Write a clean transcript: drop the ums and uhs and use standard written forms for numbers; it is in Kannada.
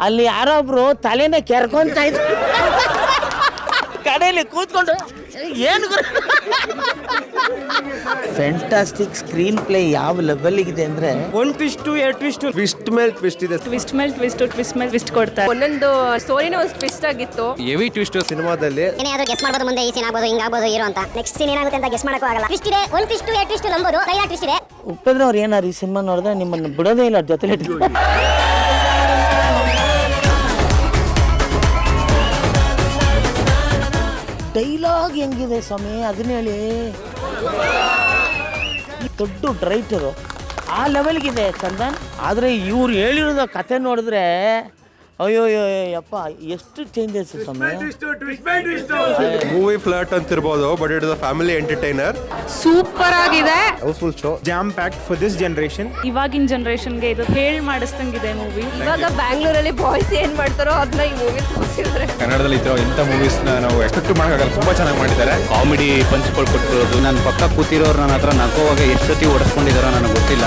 ಅಲ್ಲಿ ಯಾರೋ ಒಬ್ರು ತಲೆನ ಕೆರ್ಕೊಂತ ಇದ್ರು ಕಡೆಯಲ್ಲಿ ಕೂತ್ಕೊಂಡು ಏನು ಫ್ಯಾಂಟಾಸ್ಟಿಕ್ ಸ್ಕ್ರೀನ್ ಪ್ಲೇ ಯಾವ ಲೆವೆಲ್ಗಿದೆ ಅಂದ್ರೆ ಒಂದು ಟ್ವಿಸ್ಟ್ ಮೇಲೆ ಟ್ವಿಸ್ಟ್ ಇದೆ, ಟ್ವಿಸ್ಟ್ ಮೇಲೆ ಟ್ವಿಸ್ಟ್ ಕೊಡ್ತಾರೆ. ಒಂದೊಂದು ಸ್ಟೋರಿನ ಒಂದು ಟ್ವಿಸ್ಟ್ ಆಗಿತ್ತು. ಹೆವಿ ಟ್ವಿಸ್ಟ್ ಸಿನಿಮಾದಲ್ಲಿ. ಏನಾದ್ರು ಗೆಸ್ ಮಾಡ್ಬೋದು ಮುಂದೆ ಈ ಸೀನ್ ಆಗ್ಬೋದು ಹಿಂಗಾಗ್ಬೋದು ಹೀರೋ ಅಂತ. ನೆಕ್ಸ್ಟ್ ಸೀನ್ ಏನಾಗುತ್ತೆ ಅಂತ ಗೆಸ್ ಮಾಡಕ್ಕೂ ಆಗಲ್ಲ. ಟ್ವಿಸ್ಟ್ ಇದೆ, ಒಂದು ಟ್ವಿಸ್ಟ್ ಎರಡು ಟ್ವಿಸ್ಟ್ ನಂಬೋದು ಡೈಲಾಗ್ ಟ್ವಿಸ್ಟ್ ಇದೆ. ಉಪೇಂದ್ರ ಅವ್ರು ಏನಾರು ಈ ಸಿನಿಮಾ ನೋಡಿದ್ರೆ ನಿಮ್ಮನ್ನು ಬಿಡೋದೇ ಇಲ್ಲ, ಜೊತೆಲಿ ಡೈಲಾಗ್ ಹೆಂಗಿದೆ ಸ್ವಾಮಿ ಅದನ್ನ ಹೇಳಿ. ದೊಡ್ಡ ರೈಟರು ಆ ಲೆವೆಲ್ಗಿದೆ ಚಂದನ್. ಆದರೆ ಇವ್ರು ಹೇಳಿರೋದ ಕತೆ ನೋಡಿದ್ರೆ ಅಯ್ಯೋ ಯಪ್ಪ ಎಷ್ಟು ಚೇಂಜಸ್ ಸ್ವಾಮಿ. ಮೂವಿ ಫ್ಲಾಟ್ ಅಂತಿರ್ಬೋದು, but it is a family entertainer. Super ಆಗಿದೆ. Housefull show, jam packed for this generation. ಇವಾಗಿನ ಜನರೇಷನ್ಗೆ ಇದು ಹೇಳಿ ಮಾಡಿಸ್ದಂಗಿದೆ ಮೂವಿ. ಇವಾಗ ಬ್ಯಾಂಗ್ಳೂರಲ್ಲಿ ಬಾಯ್ಸ್ ಏನ್ ಮಾಡ್ತಾರೋ ಅದನ್ನ ಈ ಮೂವಿ ತೋರಿಸಿದ್ರೆ. ಕನ್ನಡದಲ್ಲಿ ಇಂಥ ಮೂವೀಸ್ನ ನಾವು ಎಕ್ಸ್ಪೆಕ್ಟ್ ಮಾಡೋಕ್ಕಾಗಲ್ಲ, ತುಂಬಾ ಚೆನ್ನಾಗಿ ಮಾಡಿದ್ದಾರೆ. ಕಾಮಿಡಿ ಪಂಚ್ಗಳು ಕೊಟ್ಟಿರೋದು, ನನ್ನ ಪಕ್ಕ ಕೂತಿರೋರು ನನ್ನ ಹತ್ರ ನಗೋವಾಗ ಎಷ್ಟು ಸತಿ ಓಡಿಸ್ಕೊಂಡಿದಾರೋ ನನಗೆ ಗೊತ್ತಿಲ್ಲ.